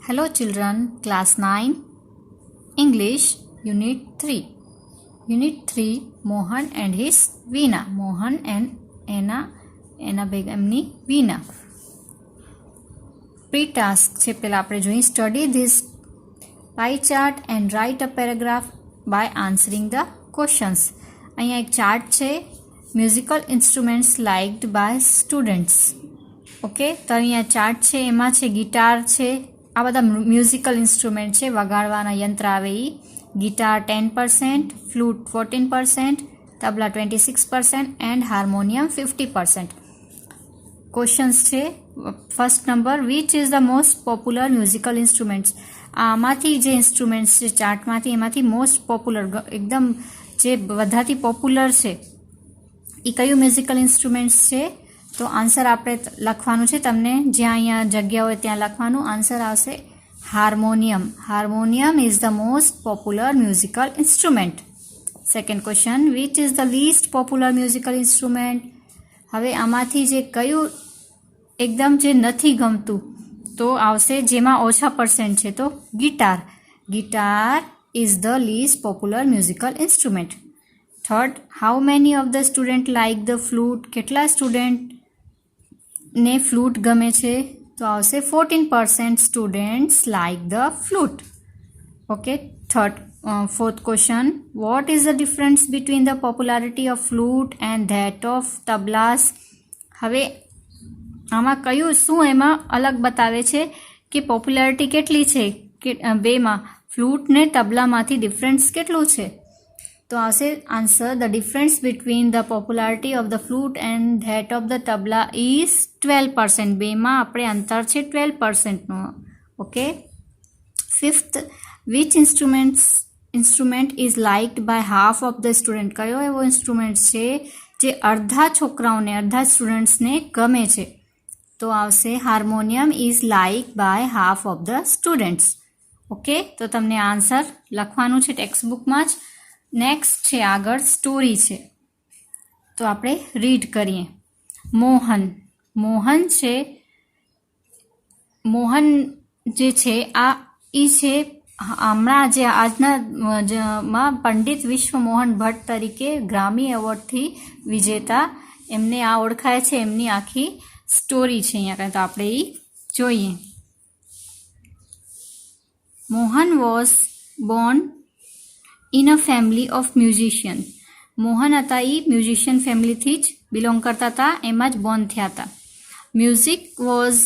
Hello children, class 9, English, Unit 3. Unit 3, Mohan and his Veena. Mohan and Anna બેગમની Veena. Pre-task છે પહેલાં આપણે જોઈએ study this pie chart and write a paragraph by answering the questions. અહીંયા એક chart છે musical instruments liked by students. Okay, તો અહીંયા chart છે, એમાં છે ગિટાર છે, આ બધા મ્યુઝિકલ ઇન્સ્ટ્રુમેન્ટ છે, વગાડવાના યંત્ર આવે એ. Guitar 10%, flute 14%, tabla 26% and harmonium 50%. Questions છે first number, which is the most popular musical instruments. આમાંથી જે ઇન્સ્ટ્રુમેન્ટ્સ છે ચાર્ટમાંથી, એમાંથી મોસ્ટ પોપ્યુલર એકદમ જે બધાથી પોપ્યુલર છે એ કયું મ્યુઝિકલ ઇન્સ્ટ્રુમેન્ટ્સ છે? તો આન્સર આપણે લખવાનું છે, તમને જ્યાં અહીંયા જગ્યા હોય ત્યાં લખવાનું. આન્સર આવશે harmonium. Harmonium is the most popular musical instrument. Second question, which is the list popular musical instrument. હવે આમાંથી જે કયું એકદમ જે નથી ગમતું, તો આવશે જેમાં ઓછા પર્સન્ટ છે, તો guitar. Guitar is the list popular musical instrument. Third, how many of the student like the flute. કેટલા સ્ટુડન્ટને ફ્લૂટ ગમે છે? તો આવશે 14% students like the flute. Okay, fourth question, what is the difference between the popularity of flute and that of tablas. હવે આમાં કયું શું એમાં અલગ બતાવે છે કે પોપ્યુલારિટી કેટલી છે કે બેમાં, ફ્લૂટ ને તબલામાંથી ડિફરન્સ કેટલું છે? તો આવશે answer, the difference between the popularity of the flute and that of the tabla is 12%. બેમાં આપણે અંતર છે 12%નું. Okay, fifth, which instrument is liked by half of the student. કયો એવો ઇન્સ્ટ્રુમેન્ટ છે જે અડધા છોકરાઓને, અડધા સ્ટુડન્ટ્સને ગમે છે? તો આવશે harmonium is like by half of the students. Okay, તો તમને આન્સર લખવાનું છે ટેક્સ્ટબુકમાં જ. નેક્સ્ટ છે આગળ સ્ટોરી છે, તો આપણે રીડ કરીએ. મોહન છે, મોહન જે છે આ ઈ છે હમણાં જે આજના પંડિત વિશ્વ મોહન ભટ્ટ તરીકે ગ્રામી એવોર્ડથી વિજેતા, એમને આ ઓળખાય છે. એમની આખી સ્ટોરી છે અહીંયા, તો આપણે એ જોઈએ. Mohan was Born in a family of musician. Mohan હતા એ મ્યુઝિશિયન ફેમિલીથી જ બિલોંગ કરતા હતા, એમાં જ બોર્ન થયા હતા. Music was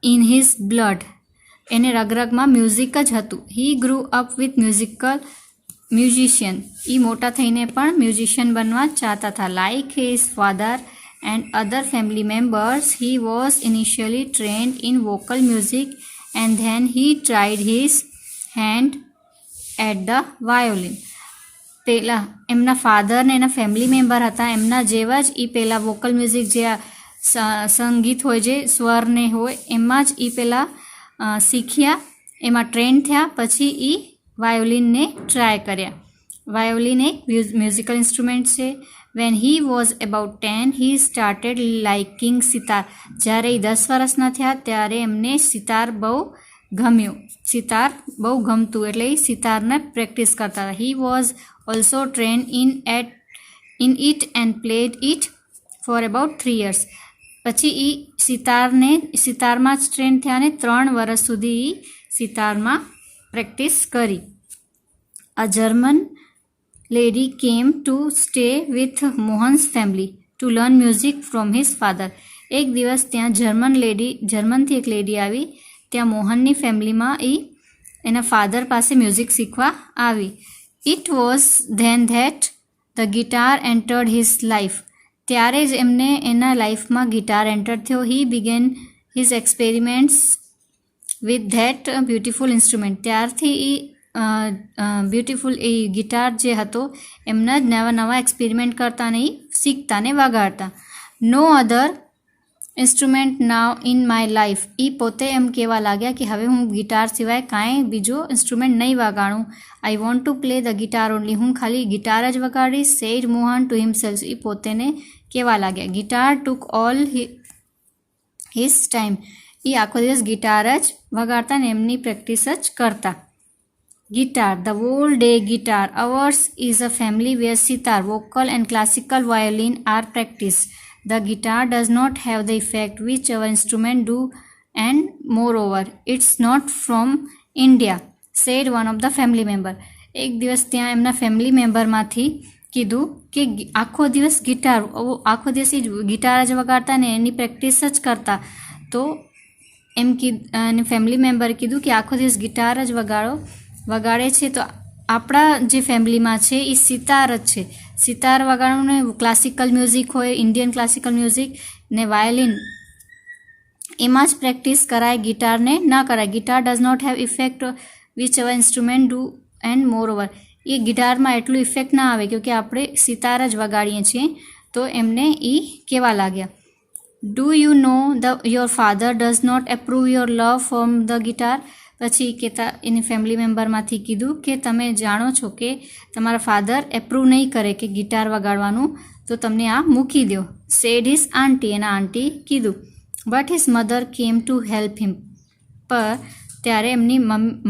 in his blood. એને રગરગમાં મ્યુઝિક જ હતું. He grew up with musician. એ મોટા થઈને પણ મ્યુઝિશિયન બનવા ચાહતા હતા. Like his father and other family members, he was initially trained in vocal music and then he tried his hand at the violin. પહેલાં એમના ફાધર ને એના ફેમિલી મેમ્બર હતા, એમના જેવા જ એ પહેલાં વોકલ મ્યુઝિક જે સંગીત હોય, જે સ્વરને હોય, એમાં જ એ પહેલાં શીખ્યા, એમાં ટ્રેન થયા. પછી એ વાયોલિનને ટ્રાય કર્યા. વાયોલિન એક મ્યુઝિકલ ઇન્સ્ટ્રુમેન્ટ છે. Van he was about 10 he started liking sitar. જ્યારે એ 10 વર્ષના થયા ત્યારે એમને સિતાર બહુ ગમ્યું. સિતાર બહુ ગમતું એટલે એ સિતારને પ્રેક્ટિસ કરતા હતા. He was also train in it and played it for about 3 years. પછી એ સિતારમાં જ ટ્રેન થયા ને 3 વર્ષ સુધી એ સિતારમાં પ્રેક્ટિસ કરી. A German lady came to stay with Mohan's family to learn music from his father. એક દિવસ ત્યાં જર્મનથી એક લેડી આવી, ત્યાં મોહનની ફેમિલીમાં એ એના ફાધર પાસે મ્યુઝિક શીખવા આવી. It was then that the guitar entered his life. ત્યારે જ એમને એના લાઈફમાં ગિટાર એન્ટર થયો. He began his experiments with that beautiful instrument. ત્યારથી એ બ્યુટિફુલ એ ગિટાર જે હતો એમના જ નવા એક્સપેરિમેન્ટ કરતા ને એ શીખતા ને વગાડતા. No other instrument now in my life. એ પોતે એમ કહેવા લાગ્યા કે હવે હું ગિટાર સિવાય કાંઈ બીજો ઇન્સ્ટ્રુમેન્ટ નહીં વગાડું. I want to play the guitar only. હું ખાલી ગિટાર જ વગાડીશ. Said Mohan to himself. એ પોતેને કહેવા લાગ્યા. Guitar took all his time. એ આખો દિવસ ગિટાર જ વગાડતા ને એમની પ્રેક્ટિસ જ કરતા. Guitar, the whole day guitar. Ours is a family where sitar, vocal and classical violin are practiced. The guitar does not have the effect which our instrument do, and moreover, it's not from India, said one of the family member. એક દિવસ ત્યાં એમના family મેમ્બરમાંથી કીધું કે આખો દિવસ આખો દિવસ ગિટાર જ વગાડતા ને એની પ્રેક્ટિસ જ કરતા. તો એમ અને ફેમિલી મેમ્બરે કીધું કે આખો દિવસ ગિટાર જ વગાડે છે તો આપણા જે ફેમિલીમાં છે એ સિતાર જ છે. સિતાર વગાડવાનું ને ક્લાસિકલ મ્યુઝિક હોય, ઇન્ડિયન ક્લાસિકલ મ્યુઝિક ને વાયોલિન એમાં જ પ્રેક્ટિસ કરાય, ગિટારને ના કરાય. Guitar does not have effect which our instrument do and more over. એ ગિટારમાં એટલું ઇફેક્ટ ના આવે કેમકે આપણે સિતાર જ વગાડીએ છીએ. તો એમને એ કહેવા લાગ્યા, do you know your father does not approve your love from the guitar. પછી કહેતા એની ફેમિલી મેમ્બરમાંથી કીધું કે તમે જાણો છો કે તમારા ફાધર એપ્રુવ નહીં કરે કે ગિટાર વગાડવાનું, તો તમને આ મૂકી દો. સેડ હિઝ આંટી, એના આંટી કીધું. But his mother came to help him. પર ત્યારે એમની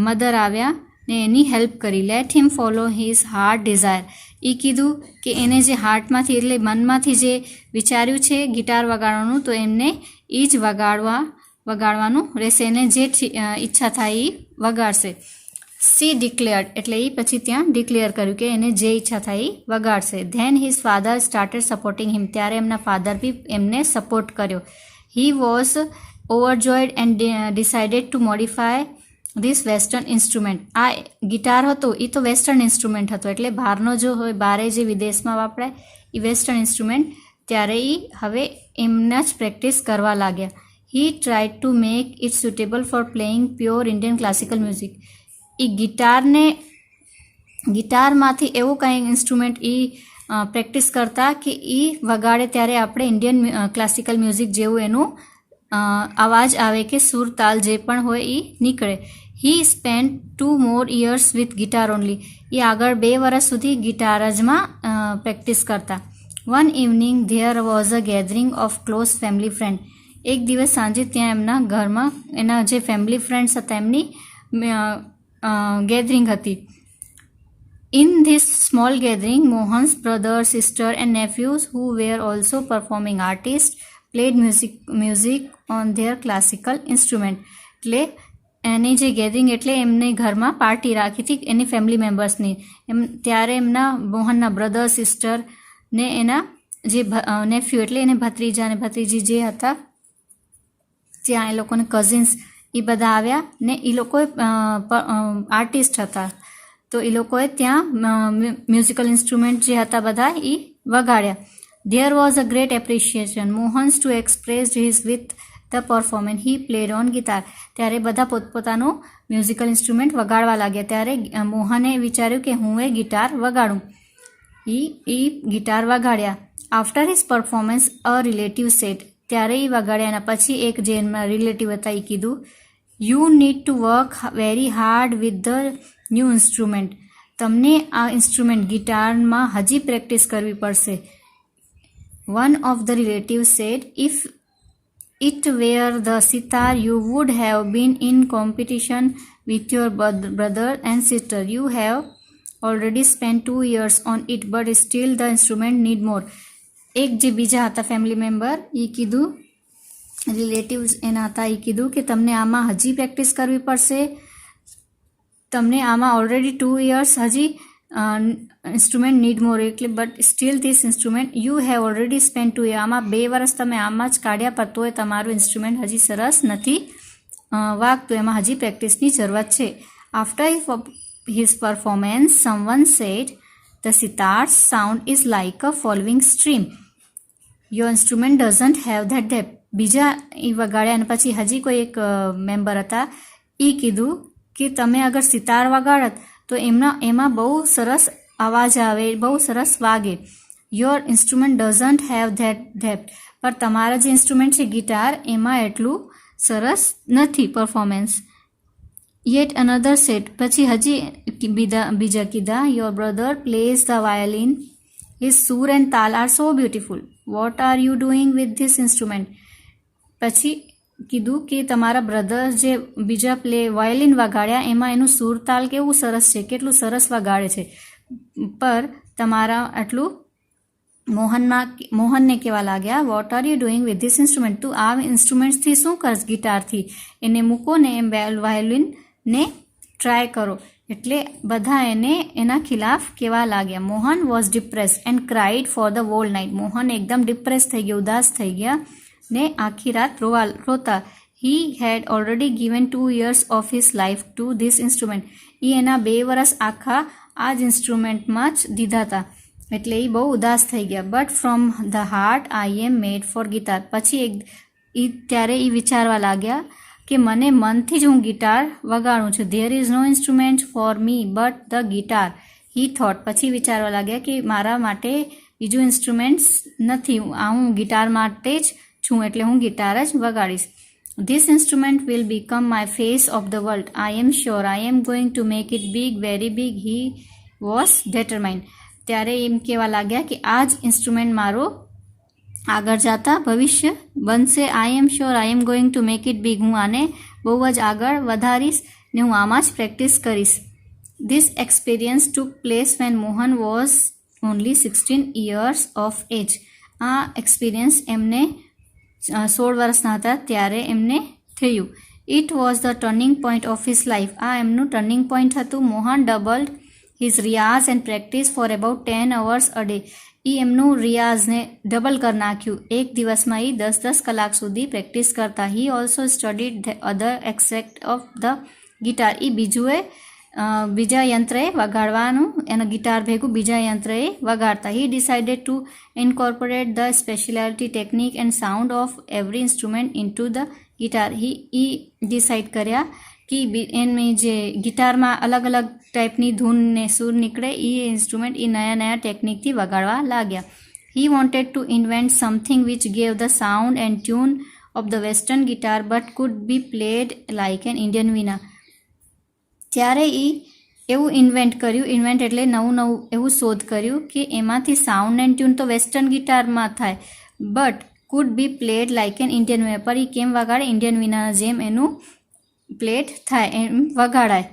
મધર આવ્યા ને એની હેલ્પ કરી. Let him follow his heart desire. એ કીધું કે એને જે હાર્ટમાંથી એટલે મનમાંથી જે વિચાર્યું છે ગિટાર વગાડવાનું, તો એમને એ જ વગાડવાનું રહેશે. એને જે ઈચ્છા થાય એ વગાડશે. સી ડિક્લેર્ડ એટલે એ પછી ત્યાં ડિક્લેર કર્યું કે એને જે ઈચ્છા થાય એ વગાડશે. Then his father started supporting him. ત્યારે એમના ફાધર બી એમને સપોર્ટ કર્યો. He was overjoyed and decided to modify this western instrument. આ ગિટાર હતો એ તો વેસ્ટર્ન ઇન્સ્ટ્રુમેન્ટ હતો, એટલે બહારનો જો હોય, બહારે જે વિદેશમાં વાપરાય એ વેસ્ટર્ન ઇન્સ્ટ્રુમેન્ટ. ત્યારે એ હવે એમના જ પ્રેક્ટિસ કરવા લાગ્યા. He tried to make it suitable for playing pure Indian classical music. એ ગિટારમાંથી એવું કંઈ ઇન્સ્ટ્રુમેન્ટ એ પ્રેક્ટિસ કરતા કે એ વગાડે ત્યારે આપણે ઇન્ડિયન ક્લાસિકલ મ્યુઝિક જેવું એનું અવાજ આવે કે સુર તાલ જે પણ હોય એ નીકળે. He spend 2 more years with guitar only. એ આગળ 2 વર્ષ સુધી ગિટાર જમાં પ્રેક્ટિસ કરતા. One evening there was a gathering of close family friend. એક દિવસ સાંજે ત્યાં એમના ઘરમાં એના જે ફેમિલી ફ્રેન્ડ્સ હતા એમની ગેધરિંગ હતી. In this small gathering, Mohan's brother, sister and nephews, who were also performing artists, played music on their classical instrument. એટલે એની જે ગેધરિંગ એટલે એમને ઘરમાં પાર્ટી રાખી હતી એની ફેમિલી મેમ્બર્સની. ત્યારે એમના મોહનના બ્રધર, સિસ્ટર ને એના જે નેફ્યુ એટલે એને ભત્રીજા અને ભત્રીજી જે હતા ત્યાં એ લોકોને કઝિન્સ એ બધા આવ્યા ને એ લોકો આર્ટિસ્ટ હતા. તો એ લોકોએ ત્યાં મ્યુઝિકલ ઇન્સ્ટ્રુમેન્ટ જે હતા બધા એ વગાડ્યા. There was a great appreciation Mohan's to express his with the performance he played on guitar. ત્યારે બધા પોતપોતાનું મ્યુઝિકલ ઇન્સ્ટ્રુમેન્ટ વગાડવા લાગ્યા. ત્યારે મોહને વિચાર્યું કે હું એ ગિટાર વગાડું. એ ગિટાર વગાડ્યા. After his performance a relative said. ત્યારે એ વગાડ્યા એના પછી એક જે એમના રિલેટિવ હતા એ કીધું, you need to work very hard with the new instrument. તમને આ ઇન્સ્ટ્રુમેન્ટ ગિટારમાં હજી પ્રેક્ટિસ કરવી પડશે. One of the relative said, if it were the sitar you would have been in competition with your brother and sister. You have already spend 2 years on it but still the instrument need more. એક જે બીજા હતા family member એ કીધું, relatives એના હતા એ કીધું કે તમને આમાં હજી પ્રેક્ટિસ કરવી પડશે. તમને આમાં ઓલરેડી 2 years હજી ઇન્સ્ટ્રુમેન્ટ નીડ મોર એટલે but still this instrument you have already spend 2 years. આમાં 2 વર્ષ તમે આમાં જ કાઢ્યા પર તોય તમારું ઇન્સ્ટ્રુમેન્ટ હજી સરસ નથી વાગતું, એમાં હજી પ્રેક્ટિસની જરૂરત છે. After his performance someone said, the sitar's sound is like a following stream. Your instrument doesn't have that depth. બીજા એ વગાડ્યા અને પછી હજી કોઈ એક મેમ્બર હતા એ કીધું કે તમે અગર સિતાર વગાડત તો એમાં બહુ સરસ અવાજ આવે, બહુ સરસ વાગે. Your instrument doesn't have that depth. પણ તમારા જે ઇન્સ્ટ્રુમેન્ટ છે ગિટાર એમાં એટલું સરસ નથી પરફોર્મન્સ. Yet another set. પછી હજી બીજા કીધા, your brother plays the violin, his સૂર એન્ડ તાલ are so beautiful. What are you doing with this instrument. પછી કીધું કે તમારા બ્રધર જે બીજા વાયોલિન વગાડ્યા એમાં એનું સુરતાલ કેવું સરસ છે, કેટલું સરસ વગાડે છે, પર તમારા આટલું મોહનને કહેવા લાગ્યા, what are you doing with this instrument, તું આ ઇન્સ્ટ્રુમેન્ટ્સથી શું કરશ, ગિટારથી, એને મૂકો ને એમ વાયોલિનને ટ્રાય કરો. એટલે બધા એને એના ખિલાફ કહેવા લાગ્યા. Mohan was depress and cried for the whole night. Mohan એકદમ ડિપ્રેસ થઈ ગયા, ઉદાસ થઈ ગયા ને આખી રાત રોતા. He had already given 2 years of his life to this instrument. એ એના 2 વર્ષ આખા આ જ ઇન્સ્ટ્રુમેન્ટમાં જ દીધા હતા, એટલે એ બહુ ઉદાસ થઈ ગયા. But from the heart I am mad for guitar. પછી ત્યારે એ વિચારવા લાગ્યા કે મને મનથી જ હું ગિટાર વગાડું છું. There is no instrument for me but the guitar, he thought. પછી વિચારવા લાગ્યા કે મારા માટે બીજું ઇન્સ્ટ્રુમેન્ટ્સ નથી, હું ગિટાર માટે જ છું, એટલે હું ગિટાર જ વગાડીશ. This instrument will become my face of the world. I am sure I am going to make it big, very big. He was determined. ત્યારે એમ કહેવા લાગ્યા કે આ જ ઇન્સ્ટ્રુમેન્ટ મારો આગળ જતા ભવિષ્ય બનશે. I am sure I am going to make it big. હું આને બહુ જ આગળ વધારીશ ને હું આમાં જ પ્રેક્ટિસ કરીશ. This experience took place when Mohan was only 16 years of age. આ એક્સપિરિયન્સ એમને 16 વર્ષના હતા ત્યારે એમને થયું. It was the turning point of his life. આ એમનું ટર્નિંગ પોઈન્ટ હતું. Mohan doubled his riyaz and practice for about 10 hours a day. એ એમનું રિયાઝને ડબલ કરી નાખ્યું. એક દિવસમાં એ 10 કલાક સુધી પ્રેક્ટિસ કરતા. He also studied the other accept of the guitar. એ બીજા યંત્રએ વગાડવાનું, એના ગિટાર ભેગું બીજા યંત્રએ વગાડતા. He decided to incorporate the speciality technique and sound of every instrument into the guitar. He decide કર્યા કે એની જે ગિટારમાં અલગ અલગ ટાઈપની ધૂન ને સૂર નીકળે, એ ઇન્સ્ટ્રુમેન્ટ એ નયા ટેકનિકથી વગાડવા લાગ્યા. He wanted to invent something which gave the sound and tune of the western guitar but could be played like an Indian veena. ત્યારે એ એવું ઇન્વેન્ટ એટલે નવું એવું શોધ કર્યું કે એમાંથી સાઉન્ડ એન્ડ ટ્યુન તો વેસ્ટર્ન ગિટારમાં થાય, but could be played like an Indian વીના. પર એ કેમ વગાડે, ઇન્ડિયન વીનાના જેમ એનું પ્લેડ થાય, એમ વગાડાય.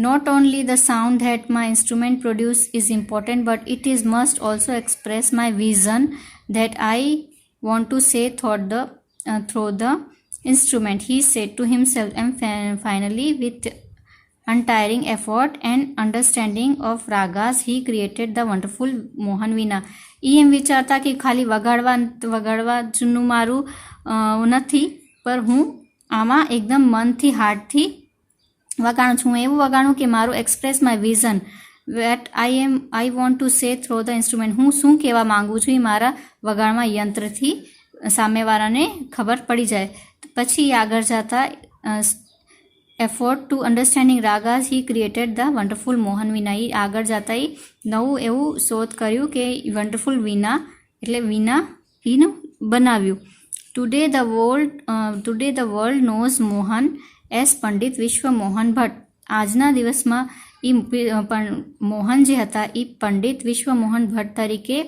Not only the sound that my instrument produce is important, but it is must also express my vision that I want to say through the instrument, he said to himself. And finally, with untiring effort and understanding of ragas, he created the wonderful Mohan Veena. એમ વિચારતા કે ખાલી વગાડવા જનું મારું નથી, પર હું આમાં એકદમ મનથી હાર્ટથી વગાડું છું. હું એવું વગાડું કે મારું express my vision what I want to say through the instrument. હું શું કહેવા માગું છું એ મારા વગાડમાં યંત્રથી સામેવાળાને ખબર પડી જાય. પછી આગળ જતા afford to understanding ragas he created the wonderful Mohan Veena. એ આગળ જતા એ નવું એવું શોધ કર્યું કે વન્ડરફુલ વીના એટલે વીના એનું બનાવ્યું. Today the world knows Mohan S Pandit Vishwa Mohan Bhatt. આજના દિવસમાં મોહન જે હતા એ પંડિત વિશ્વ મોહન ભટ્ટ તરીકે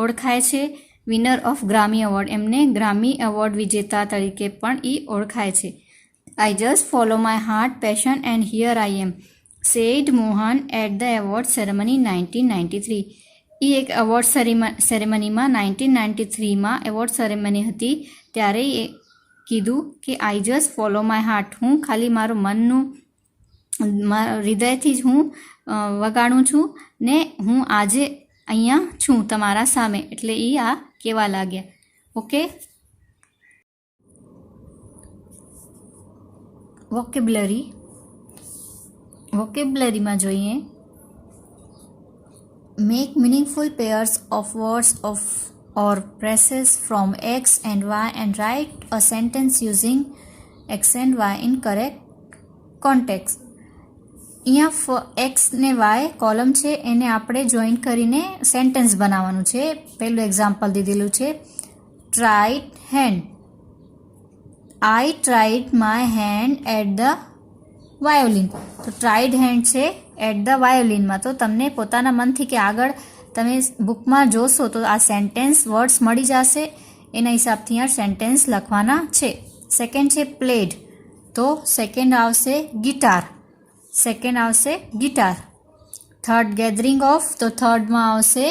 ઓળખાય છે. વિનર ઓફ ગ્રામી એવોર્ડ, એમને ગ્રામી એવોર્ડ વિજેતા તરીકે પણ એ ઓળખાય છે. I just follow my heart passion and here I am, said Mohan at the award ceremony 1993. એ એક એવોર્ડ સેરેમનીમાં 1993માં એવોર્ડ સેરેમની હતી ત્યારે એ કીધું કે I just follow my heart. હું ખાલી મારું મનનું હૃદયથી જ હું વગાડું છું ને હું આજે અહીંયા છું તમારા સામે. એટલે એ આ કહેવા લાગ્યા. ઓકે, વોકેબ્યુલરીમાં જોઈએ. Make meaningful payers of words of or phrases from X and Y and write a sentence using X and Y in correct context. અહીંયા X ને Y કોલમ છે એને આપણે જોઈન કરીને સેન્ટેન્સ બનાવવાનું છે. પહેલું એક્ઝામ્પલ દીધેલું છે, tried hand. I tried my hand at the violin. તો ટ્રાઇડ હેન્ડ છે એટ ધ વાયોલિનમાં. તો તમને પોતાના મનથી કે આગળ તમે બુકમાં જોશો તો આ સેન્ટેન્સ વર્ડ્સ મળી જશે, એના હિસાબથી આ સેન્ટેન્સ લખવાના છે. સેકન્ડ છે પ્લેડ, તો સેકન્ડ આવશે ગિટાર, સેકન્ડ આવશે ગિટાર. થર્ડ ગેધરિંગ ઓફ, તો થર્ડમાં આવશે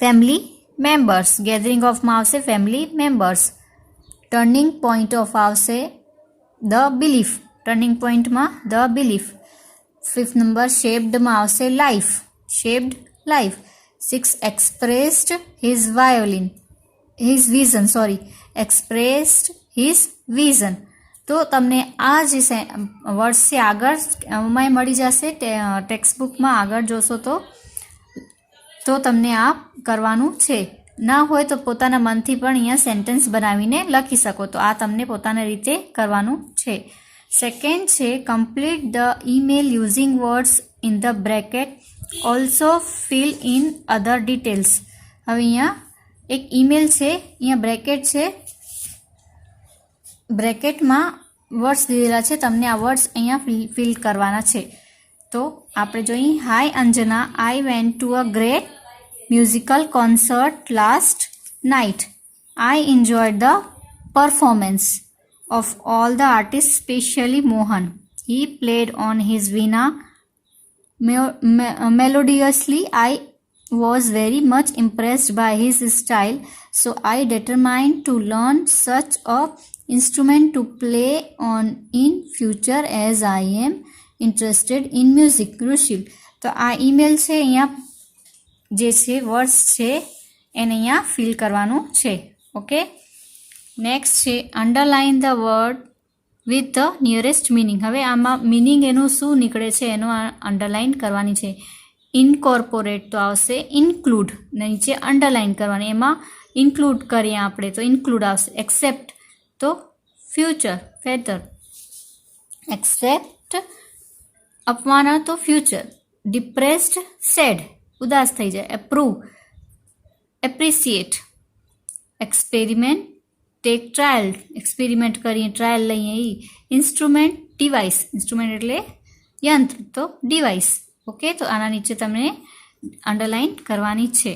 ફેમિલી મેમ્બર્સ, ગેધરિંગ ઓફમાં આવશે family members. Turning point of આવશે ધ બિલીફ, ટર્નિંગ પોઈન્ટમાં ધ બિલીફ. ફિફ્થ નંબર શેપ્ડમાં આવશે life, shaped life. Six expressed his violin, his vision, sorry expressed his vision. તો તમને આ જે વર્ડ્સ છે આગળ એમાં મળી જશે, ટેક્સ્ટબુકમાં આગળ જોશો તો તમને આ કરવાનું છે. ના હોય તો પોતાના મનથી પણ અહીંયા સેન્ટેન્સ બનાવીને લખી શકો, તો આ તમને પોતાની રીતે કરવાનું છે. સેકન્ડ છે complete the email using words in the bracket, also fill in other details. હવે અહીંયા એક ઈમેલ છે, અહીંયા બ્રેકેટ છે, બ્રેકેટમાં વર્ડ્સ દીધેલા છે, તમને આ વર્ડ્સ અહીંયા ફિલ કરવાના છે. તો આપણે જોઈએ, hi Anjana, I went to a great musical concert last night. I enjoyed the performance of all the artists, especially Mohan. He played on his veena melodiously. I was very much impressed by his style, so I determined to learn such a instrument to play on in future as I am interested in music. Rushil. તો આ email છે, અહીંયા જે છે words છે એને અહીંયા fill કરવાનું છે. ઓકે, નેક્સ્ટ છે underline the word with the nearest meaning. હવે આમાં મિનિંગ એનું શું નીકળે છે એનું અંડરલાઇન કરવાની છે. ઇન્કોર્પોરેટ તો આવશે ઇન્ક્લુડ, નીચે અંડરલાઇન કરવાની, એમાં ઇન્ક્લુડ કરીએ આપણે તો ઇન્ક્લુડ આવશે. એક્સેપ્ટ તો ફ્યુચર, ફેધર. એક્સેપ્ટ અપવાના તો ફ્યુચર. ડિપ્રેસ્ડ સેડ, ઉદાસ થઈ જાય. Approve, appreciate. Experiment take trial, experiment કરીએ, ટ્રાયલ લઈએ. ઇન્સ્ટ્રુમેન્ટ ડિવાઇસ, ઇન્સ્ટ્રુમેન્ટ એટલે યંત્ર, તો ડિવાઇસ. ઓકે, તો આના નીચે તમને અંડરલાઇન કરવાની છે.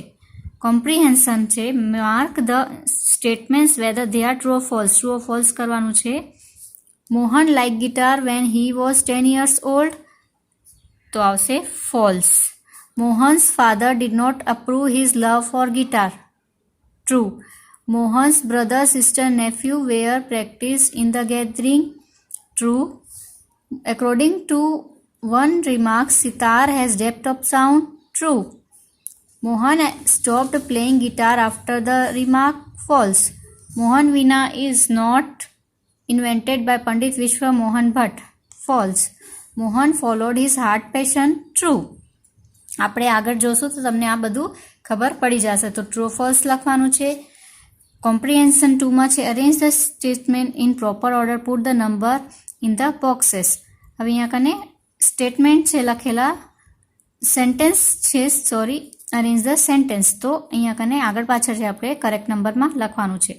કોમ્પ્રિહેન્શન છે mark the statements whether they are true or false, true or false કરવાનું છે. Mohan like guitar when he was 10 years old, તો આવશે false. Mohan's father did not approve his love for guitar, true. Mohan's brother, sister, nephew were practiced in the gathering, true. According to one remark, sitar has depth of sound, true. Mohan stopped playing guitar after the remark, false. Mohan Veena is not invented by Pandit Vishwa Mohan Bhatt, false. Mohan followed his heart passion, true. આપણે આગળ જોશું તો તમને આ બધું ખબર પડી જશે. તો ટ્રુ ફોલ્સ લખવાનું છે. કોમ્પ્રિહેન્શન 2માં છે arrange the statement in proper order, put the number in the boxes. હવે અહીંયા કને સ્ટેટમેન્ટ છે લખેલા, સેન્ટેન્સ છે, સોરી અરેન્જ ધ સેન્ટેન્સ, તો અહીંયા કને આગળ પાછળ છે આપણે કરેક્ટ નંબરમાં લખવાનું છે.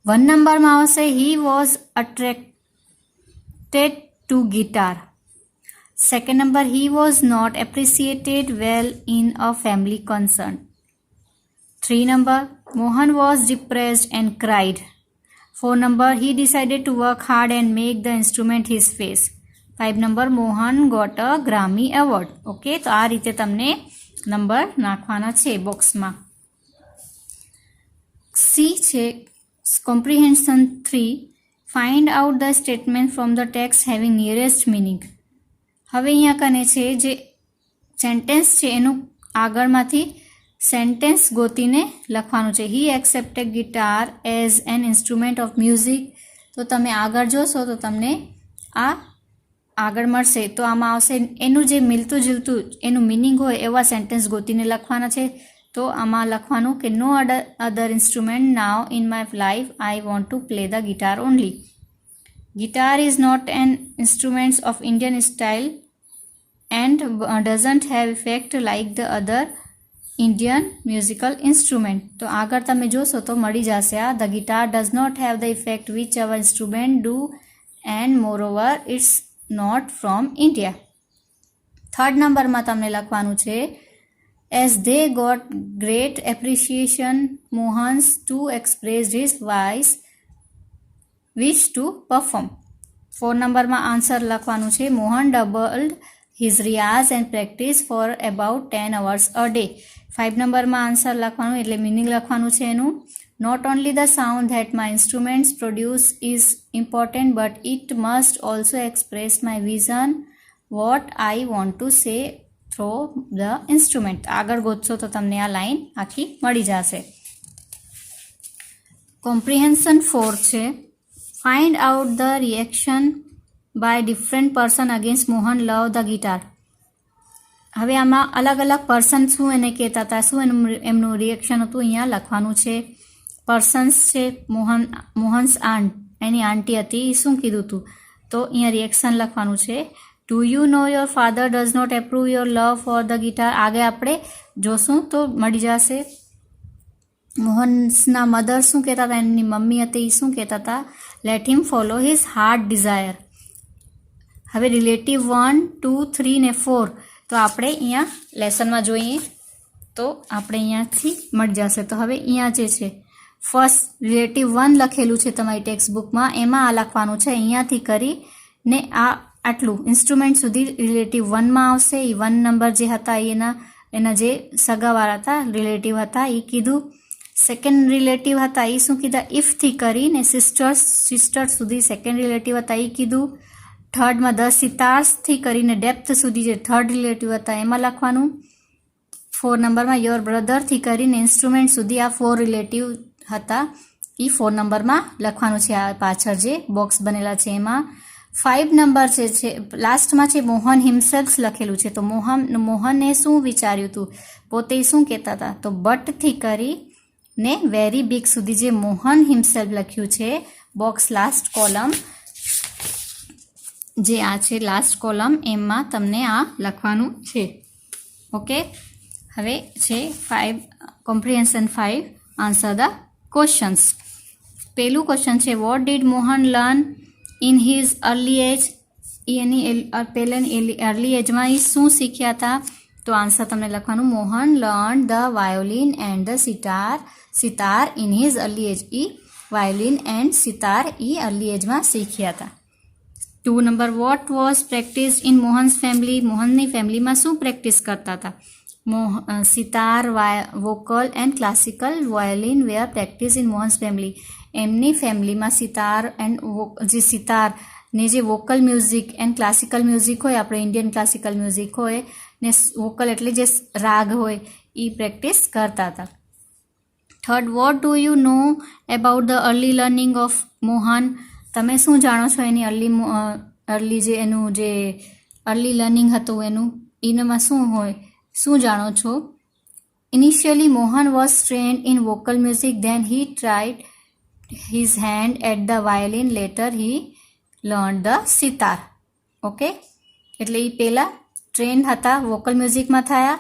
1 નંબરમાં આવશે he was attracted to guitar. Second number he was not appreciated well in a family concern. 3 number Mohan was depressed and cried. 4 number he decided to work hard and make the instrument his face. 5 number Mohan got a Grammy award. Okay, તો આ રીતે તમને number નાખવાના છે બોક્સમાં. C છે comprehension 3, find out the statement from the text having nearest meaning. હવે અહીંયા કને છે જે સેન્ટેન્સ છે એનું આગળમાંથી સેન્ટેન્સ ગોતીને લખવાનું છે. He accepted guitar as an instrument of music. તો તમે આગળ જોશો તો તમને આ આગળ મળશે. તો આમાં આવશે એનું જે મિલતું જુલતું એનું મિનિંગ હોય એવા સેન્ટેન્સ ગોતીને લખવાના છે. તો આમાં લખવાનું કે no other instrument now in my life, I want to play the guitar only. Guitar is not an instrument of Indian style and doesn't have effect like the other Indian musical instrument. તો આગળ તમે જોશો તો મળી જશે આ. The guitar does not have the effect which our instrument do and more over it's not from India. Third નંબરમાં તમને લખવાનું છે as they got great appreciation Mohan's to express his wise wish to perform. 4 નંબરમાં answer લખવાનું છે Mohan doubled his riyaz and practice for about 10 hours a day. 5 નંબરમાં answer લખવાનું એટલે મિનિંગ લખવાનું છે એનું. Not only the sound that my instruments produce is important, but it must also express my vision, what I want to say through the instrument. આગળ ગોતશો તો તમને આ લાઈન આખી મળી જશે. કોમ્પ્રિહેન્શન 4 છે. Find out the reaction by different person against Mohan love the guitar. હવે આમાં અલગ અલગ પર્સન શું એને કહેતા હતા, શું એમનું રિએક્શન હતું અહીંયા લખવાનું છે. પર્સન્સ છે મોહન્સ આંટ, એની આંટી હતી, એ શું કીધું હતું તો અહીંયા રિએક્શન લખવાનું છે. Do you know your father does not approve your love for the guitar. આગળ આપણે જોશું તો મળી જશે. મોહન્સના મધર શું કહેતા હતા, એમની મમ્મી હતી એ શું કહેતા હતા, let him follow his heart desire. હવે રિલેટિવ 1, 2, 3 ને 4 તો આપણે અહીંયા લેસનમાં જોઈએ તો આપણે અહીંયાથી મળી જશે. તો હવે અહીંયા જે છે ફર્સ્ટ રિલેટિવ 1 લખેલું છે તમારી ટેક્સ્ટ બુકમાં, એમાં આ લખવાનું છે. અહીંયાથી કરીને આ આટલું ઇન્સ્ટ્રુમેન્ટ સુધી રિલેટિવ 1માં આવશે. એ 1 નંબર જે હતા એના જે સગાવાળા હતા રિલેટિવ હતા એ કીધું. સેકન્ડ રિલેટિવ હતા એ શું કીધા, ઇફથી કરીને સિસ્ટર સુધી સેકન્ડ રિલેટિવ હતા એ કીધું. થર્ડમાં ધ સિતાર્સથી કરીને ડેપ્થ સુધી જે થર્ડ રિલેટિવ હતા એમાં લખવાનું. 4 નંબરમાં યોર બ્રધરથી કરીને ઇન્સ્ટ્રુમેન્ટ સુધી આ 4 રિલેટિવ હતા એ 4 નંબરમાં લખવાનું છે. આ પાછળ જે બોક્સ બનેલા છે એમાં. 5 નંબર છે લાસ્ટમાં છે મોહન હિમસેલ્ફ લખેલું છે. તો મોહને શું વિચાર્યું હતું, પોતે શું કહેતા હતા તો બટથી કરીને વેરી બિગ સુધી જે મોહન હિમસેલ્ફ લખ્યું છે બોક્સ લાસ્ટ કોલમ જે આ છે લાસ્ટ કોલમ એમાં તમને આ લખવાનું છે. ઓકે, હવે છે 5 કોમ્પ્રિહેન્શન 5 આન્સર ધ ક્વેશ્ચન્સ. પહેલું ક્વેશ્ચન છે what did Mohan learn in his early age. એની પહેલાંની અર્લી એજમાં એ શું શીખ્યા હતા તો આન્સર તમને લખવાનું Mohan learn the violin and the sitar in his early age. એ વાયોલિન એન્ડ સિતાર એ અર્લી એજમાં શીખ્યા હતા. 2 number what was practice in Mohan's family. મોહનની ફેમિલીમાં શું પ્રેક્ટિસ કરતા હતા, sitar, vocal and classical violin were practice in Mohan's family. એમની ફેમિલીમાં સિતાર એન્ડ જે સિતાર ને જે vocal music and classical music હોય, આપણે ઇન્ડિયન ક્લાસિકલ મ્યુઝિક હોય ને વોકલ એટલે જે રાગ હોય એ પ્રેક્ટિસ કરતા હતા. Third what do you no about the early learning of Mohan. તમે શું જાણો છો એની અર્લી જે એનું જે અર્લી લર્નિંગ હતું એનામાં શું હોય, શું જાણો છો. Initially Mohan was trend in vocal music, than he tried his hand at the violin, later he learned the sitar. Okay, એટલે એ પહેલાં ટ્રેન હતા વોકલ મ્યુઝિકમાં થયા,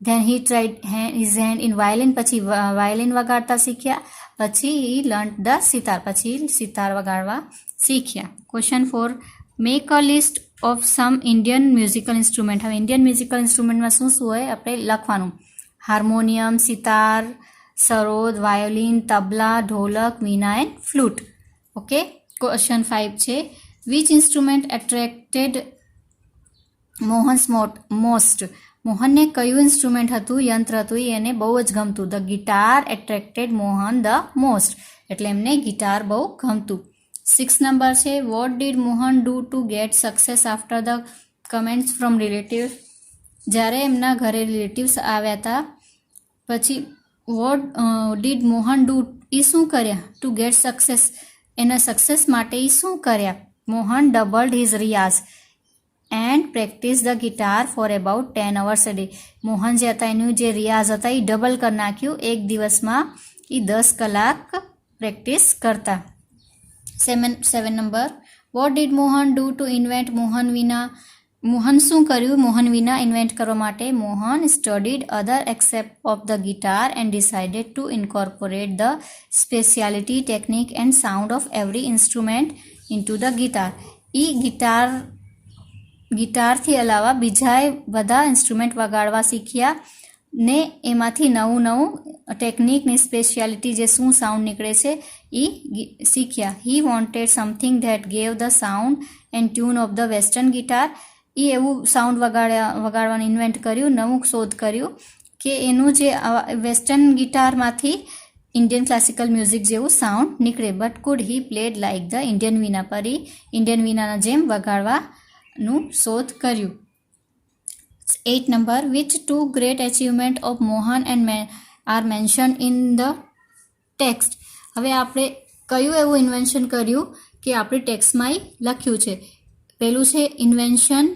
than he tried his hand in violin, પછી વાયોલિન વગાડતા શીખ્યા, પછી હી લર્ન ધ સિતાર, પછી સિતાર વગાડવા શીખ્યા. Question 4 make a list of some Indian musical instrument. હવે ઇન્ડિયન મ્યુઝિકલ ઇન્સ્ટ્રુમેન્ટમાં શું શું હોય આપણે લખવાનું. Harmonium, sitar, sarod, violin, tabla, dholak, veena and flute. Okay, question 5 છે which instrument attracted Mohan's most. મોહનને કયું ઇન્સ્ટ્રુમેન્ટ હતું, યંત્ર હતું એને બહુ જ ગમતું. The guitar attracted Mohan the most, એટલે એમને ગિટાર બહુ ગમતું. 6 નંબર છે what did Mohan do two get success after the comments from relatives. જ્યારે એમના ઘરે રિલેટિવ્સ આવ્યા હતા પછી વોટ ડીડ મોહન ડુ એ શું કર્યા ટુ ગેટ સક્સેસ, એના સક્સેસ માટે એ શું કર્યા. Mohan doubled his riyaz and practice the guitar for about 10 hours a day. Mohan જે હતા એનું જે રિયાઝ હતા એ ડબલ કરી નાખ્યું, એક દિવસમાં એ 10 કલાક પ્રેક્ટિસ કરતા. 7 number what did Mohan do to invent Mohan Veena. Mohan શું કર્યું મોહન વીણા ઇન્વેન્ટ કરવા માટે. Mohan studied other accept of the guitar and decided to incorporate the speciality, technique and sound of every instrument into the guitar. એ ગિટારથી અલાવા બીજાએ બધા ઇન્સ્ટ્રુમેન્ટ વગાડવા શીખ્યા ને એમાંથી નવું નવું ટેકનિકની સ્પેશિયાલિટી જે શું સાઉન્ડ નીકળે છે એ શીખ્યા. He wanted something that gave the sound and tune of the western guitar. એ એવું સાઉન્ડ વગાડવાનું ઇન્વેન્ટ કર્યું, નવું શોધ કર્યું કે એનું જે વેસ્ટર્ન ગિટારમાંથી ઇન્ડિયન ક્લાસિકલ મ્યુઝિક જેવું સાઉન્ડ નીકળે. But could he played like the Indian વીના. પર એ ઇન્ડિયન વીનાના જેમ વગાડવાનું શોધ કર્યું. 8 number, which two great achievement of Mohan and are mentioned in the text? હવે આપણે કયું એવું ઇન્વેન્શન કર્યું કે આપણી ટેક્સ્ટમાં લખ્યું છે. પહેલું છે ઇન્વેન્શન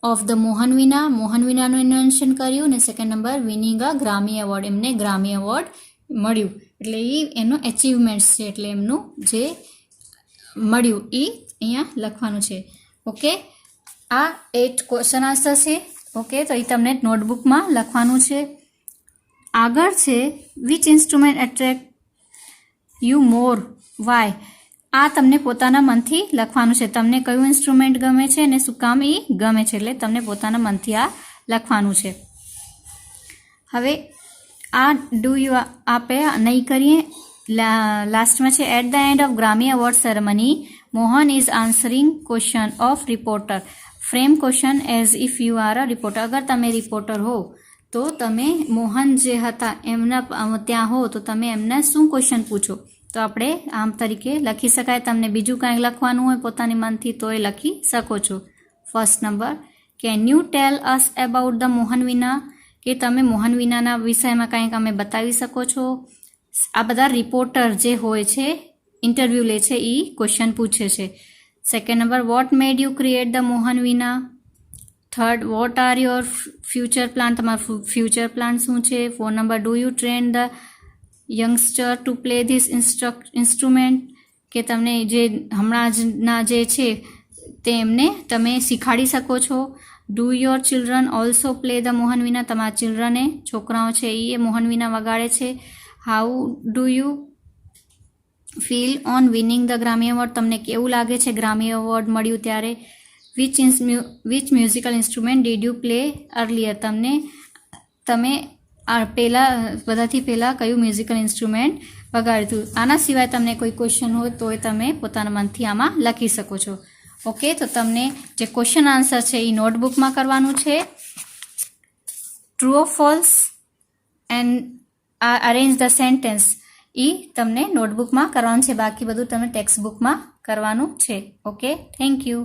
ઓફ ધ મોહન વીનાનું ઇન્વેન્શન કર્યું. ને second number winning a Grammy award, એમને ગ્રામી એવોર્ડ મળ્યું. એટલે એ એનો એચિવમેન્ટ્સ છે, એટલે એમનું જે મળ્યું એ અહીંયા લખવાનું છે. ઓકે, આ 8 ક્વેશ્ચન આન્સર છે. ઓકે, તો એ તમને નોટબુકમાં લખવાનું છે. આગળ છે which instrument attract you more, why. આ તમને પોતાના મનથી લખવાનું છે. તમને કયું ઇન્સ્ટ્રુમેન્ટ ગમે છે અને શું કામ એ ગમે છે, એટલે તમને પોતાના મનથી આ લખવાનું છે. હવે આ ડુ યુ આપણે નહીં કરીએ. લાસ્ટમાં છે at the end of Grammy award ceremony Mohan is answering question of reporter. Frame question as if you are a reporter. અગર તમે રિપોર્ટર હો તો તમે મોહન જે હતા એમના ત્યાં હો તો તમે એમને શું ક્વેશ્ચન પૂછો, તો આપણે આમ તરીકે લખી શકાય. તમને બીજું કાંઈ લખવાનું હોય પોતાની મનથી તો એ લખી શકો છો. First number, can you tell us about the Mohan Veena. કે તમે મોહન વીનાના વિષયમાં કંઈક અમે બતાવી શકો છો. આ બધા રિપોર્ટર જે હોય છે, ઇન્ટરવ્યૂ લે છે, એ ક્વેશ્ચન પૂછે છે. Second number, what made you create the Mohan Veena. Third, what are your future plan. તમારું ફ્યુચર પ્લાન શું છે. 4 number, do you train the youngster to play this instrument. કે તમને જે હમણાંના જે છે તેમને તમે શીખાડી શકો છો. Do your children also play the Mohan Veena. તમારા ચિલ્ડ્રને, છોકરાઓ છે એ મોહન વીના વગાડે છે. How do you feel on winning the Grammy award. તમને કેવું લાગે છે ગ્રામી એવોર્ડ મળ્યું ત્યારે. Which musical instrument did you play earlier. તમે બધાથી પહેલાં કયું મ્યુઝિકલ ઇન્સ્ટ્રુમેન્ટ વગાડ્યું. આના સિવાય તમને કોઈ ક્વેશ્ચન હોય તો તમે પોતાના મનથી આમાં લખી શકો છો. ઓકે, તો તમને જે ક્વેશ્ચન આન્સર છે એ નોટબુકમાં કરવાનું છે. True or false and arrange the sentence એ તમને નોટબુકમાં કરવાનું છે. બાકી બધું તમે ટેક્સ્ટ બુકમાં કરવાનું છે. Okay, thank you.